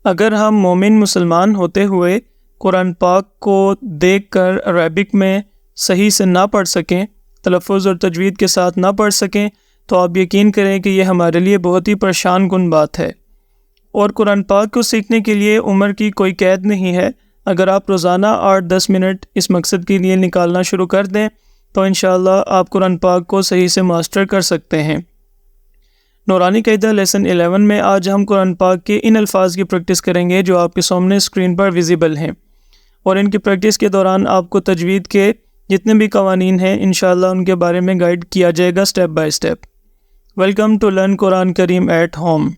اگر ہم مومن مسلمان ہوتے ہوئے قرآن پاک کو دیکھ کر عربک میں صحیح سے نہ پڑھ سکیں، تلفظ اور تجوید کے ساتھ نہ پڑھ سکیں، تو آپ یقین کریں کہ یہ ہمارے لیے بہت ہی پریشان کن بات ہے۔ اور قرآن پاک کو سیکھنے کے لیے عمر کی کوئی قید نہیں ہے۔ اگر آپ روزانہ 8-10 منٹ اس مقصد کے لیے نکالنا شروع کر دیں تو انشاءاللہ آپ قرآن پاک کو صحیح سے ماسٹر کر سکتے ہیں۔ نورانی قاعدہ لیسن 11 میں آج ہم قرآن پاک کے ان الفاظ کی پریکٹس کریں گے جو آپ کے سامنے اسکرین پر ویزیبل ہیں، اور ان کی پریکٹس کے دوران آپ کو تجوید کے جتنے بھی قوانین ہیں انشاءاللہ ان کے بارے میں گائیڈ کیا جائے گا step by step. Welcome to learn Quran Kareem at home.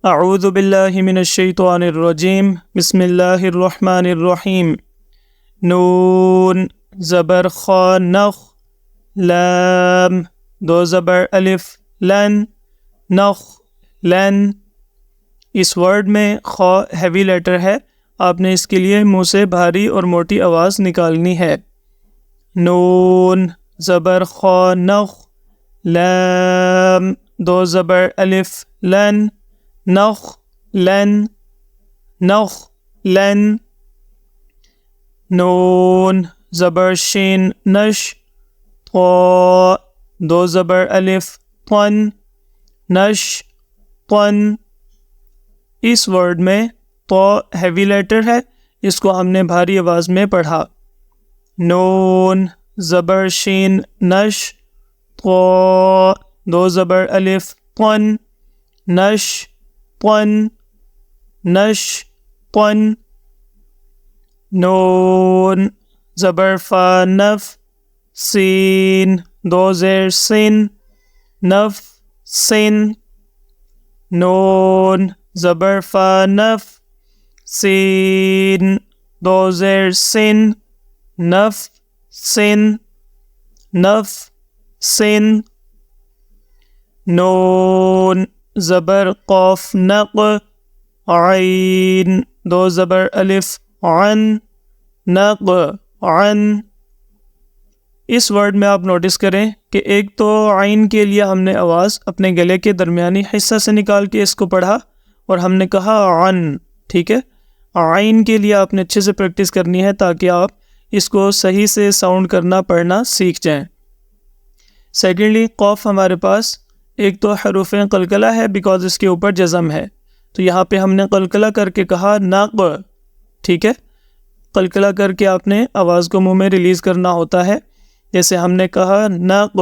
اعوذ باللہ من الشیطان الرجیم، بسم اللہ الرحمن الرحیم۔ نون زبر خا نخ، لام دو زبر الف لن، نخ لن۔ اس ورڈ میں خا ہیوی لیٹر ہے، آپ نے اس کے لیے منہ سے بھاری اور موٹی آواز نکالنی ہے۔ نون زبر خا نخ، لام دو زبر الف لن، نخ لن، نخ لن۔ نون زبر شین نش، طا دو زبر الف طن، نش طن۔ اس ورڈ میں طا ہیوی لیٹر ہے، اس کو ہم نے بھاری آواز میں پڑھا۔ نون زبر شین نش، طا دو زبر الف طن، نش طن، نش طن۔ نون زبر فا نف، سین دو زیر سن، نف سن۔ نون زبر فا نف، سین دو زیر سن، نف سن، نف سن۔ نون زبر قاف نق، عین دو زبر الف عن، نق عن۔ اس ورڈ میں آپ نوٹس کریں کہ ایک تو عین کے لیے ہم نے آواز اپنے گلے کے درمیانی حصہ سے نکال کے اس کو پڑھا اور ہم نے کہا عن، ٹھیک ہے۔ عین کے لیے آپ نے اچھے سے پریکٹس کرنی ہے تاکہ آپ اس کو صحیح سے ساؤنڈ کرنا پڑھنا سیکھ جائیں۔ سیکنڈلی قاف ہمارے پاس ایک تو حروف قلقلہ ہے بیکاز اس کے اوپر جزم ہے، تو یہاں پہ ہم نے قلقلہ کر کے کہا نق، ٹھیک ہے۔ قلقلہ کر کے آپ نے آواز کو منہ میں ریلیز کرنا ہوتا ہے، جیسے ہم نے کہا نق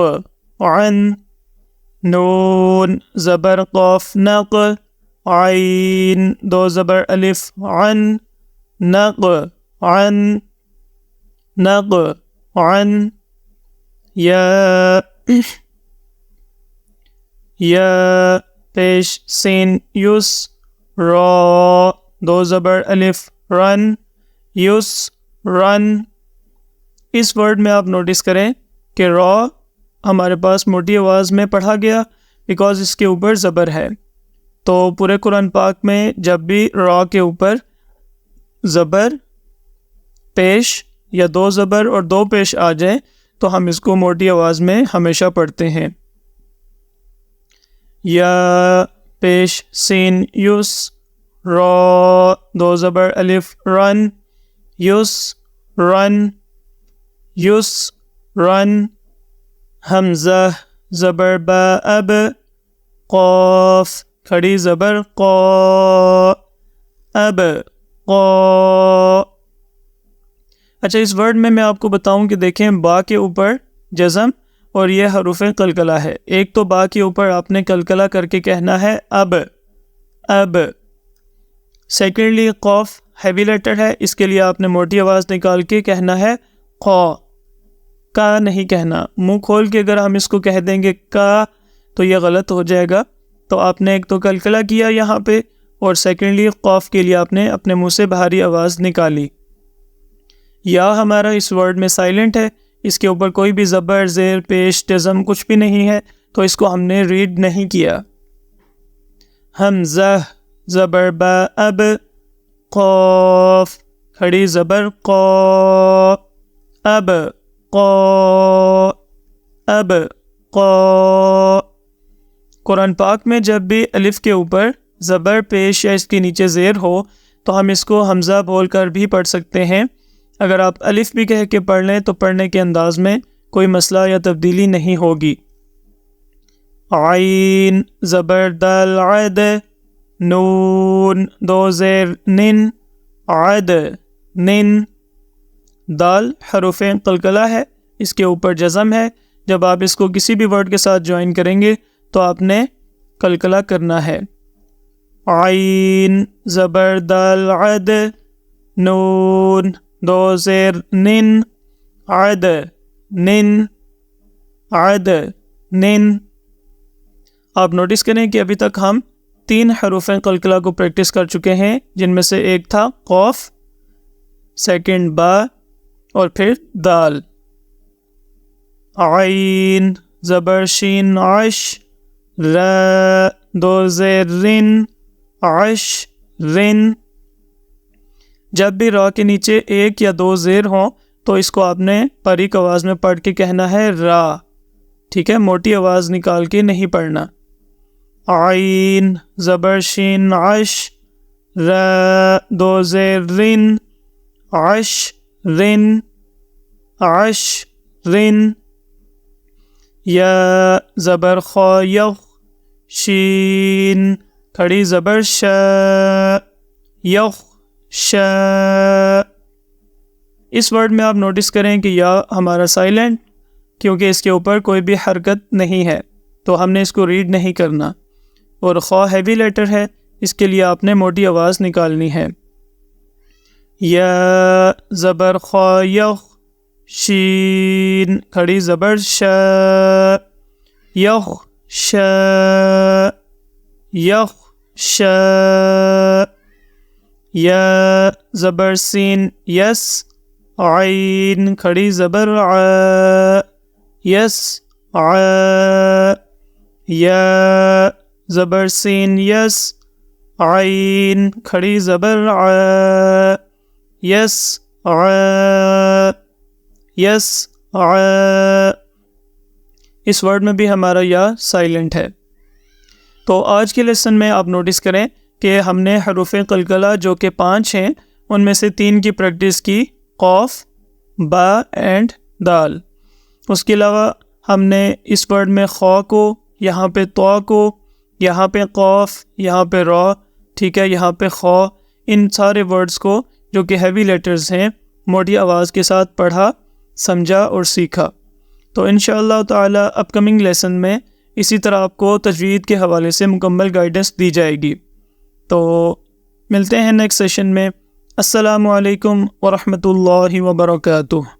عن۔ نون زبر قاف نق، عین دو زبر الف عن، نق عن، نق عن۔ یا یا پیش سین یس، را دو زبر الف رن، یس رن۔ اس ورڈ میں آپ نوٹس کریں کہ را ہمارے پاس موٹی آواز میں پڑھا گیا بیکاز اس کے اوپر زبر ہے، تو پورے قرآن پاک میں جب بھی را کے اوپر زبر پیش یا دو زبر اور دو پیش آ جائیں تو ہم اس کو موٹی آواز میں ہمیشہ پڑھتے ہیں۔ یا پیش سین یس، را دو زبر الف رن، یس رن، یس رن۔ حمزہ زبر با اب، قاف کھڑی زبر قا، اب قا۔ اچھا، اس ورڈ میں آپ کو بتاؤں کہ دیکھیں با کے اوپر جزم اور یہ حروف قلقلہ ہے۔ ایک تو با کے اوپر آپ نے قلقلہ کر کے کہنا ہے اب، اب۔ سیکنڈلی قاف ہیوی لیٹر ہے، اس کے لیے آپ نے موٹی آواز نکال کے کہنا ہے قا، کا نہیں کہنا۔ منہ کھول کے اگر ہم اس کو کہہ دیں گے کا تو یہ غلط ہو جائے گا، تو آپ نے ایک تو قلقلہ کیا یہاں پہ، اور سیکنڈلی قاف کے لیے آپ نے اپنے منہ سے بھاری آواز نکالی۔ یا ہمارا اس ورڈ میں سائلنٹ ہے، اس کے اوپر کوئی بھی زبر زیر پیش جزم کچھ بھی نہیں ہے، تو اس کو ہم نے ریڈ نہیں کیا۔ حمزہ زبر با اب، قاف کھڑی زبر قا، اب قا، اب قا۔ قرآن پاک میں جب بھی الف کے اوپر زبر پیش یا اس کے نیچے زیر ہو تو ہم اس کو حمزہ بول کر بھی پڑھ سکتے ہیں۔ اگر آپ الف بھی کہہ کے پڑھ لیں تو پڑھنے کے انداز میں کوئی مسئلہ یا تبدیلی نہیں ہوگی۔ عین زبر دال عد، نون دو زیر نن، عد نن، دال حروف قلقلہ ہے، اس کے اوپر جزم ہے۔ جب آپ اس کو کسی بھی ورڈ کے ساتھ جوائن کریں گے تو آپ نے قلقلہ کرنا ہے۔ عین زبر دال عد، نون دو زیر نن، عد نن، عد نن۔ آپ نوٹس کریں کہ ابھی تک ہم 3 حروف قلقلہ کو پریکٹس کر چکے ہیں، جن میں سے ایک تھا قوف، سیکنڈ با اور پھر دال۔ عین زبر شین عش، ر دو زیر رن، عش رن۔ جب بھی را کے نیچے 1 یا 2 زیر ہوں تو اس کو آپ نے باریک آواز میں پڑھ کے کہنا ہے را، ٹھیک ہے، موٹی آواز نکال کے نہیں پڑھنا۔ عین زبر شین عش، ر دو زیر رن، عش رن، عش رن۔ یا زبر خا یخ، شین کھڑی زبر ش، یخ ش۔ اس ورڈ میں آپ نوٹس کریں کہ یا ہمارا سائلنٹ، کیونکہ اس کے اوپر کوئی بھی حرکت نہیں ہے تو ہم نے اس کو ریڈ نہیں کرنا، اور خا ہیوی لیٹر ہے، اس کے لیے آپ نے موٹی آواز نکالنی ہے۔ یا زبر خا یخ، شین کھڑی زبر ش، یخ ش، یخ ش۔ یا زبر سین یس، عین کھڑی زبر ع، یس ع۔ یا زبر سین یس، عین کھڑی زبر ع، یس ع، یس ع۔ اس ورڈ میں بھی ہمارا یا سائلنٹ ہے۔ تو آج کے لیسن میں آپ نوٹس کریں کہ ہم نے حروف قلقلہ جو کہ 5 ہیں ان میں سے 3 کی پریکٹس کی، قوف، با اینڈ دال۔ اس کے علاوہ ہم نے اس ورڈ میں خا کو، یہاں پہ طا کو، یہاں پہ قوف، یہاں پہ را، ٹھیک ہے، یہاں پہ خا، ان سارے ورڈز کو جو کہ ہیوی لیٹرز ہیں موٹی آواز کے ساتھ پڑھا، سمجھا اور سیکھا۔ تو انشاءاللہ تعالی اپ کمنگ لیسن میں اسی طرح آپ کو تجوید کے حوالے سے مکمل گائیڈنس دی جائے گی۔ تو ملتے ہیں نیکسٹ سیشن میں۔ السلام علیکم ورحمۃ اللہ وبرکاتہ۔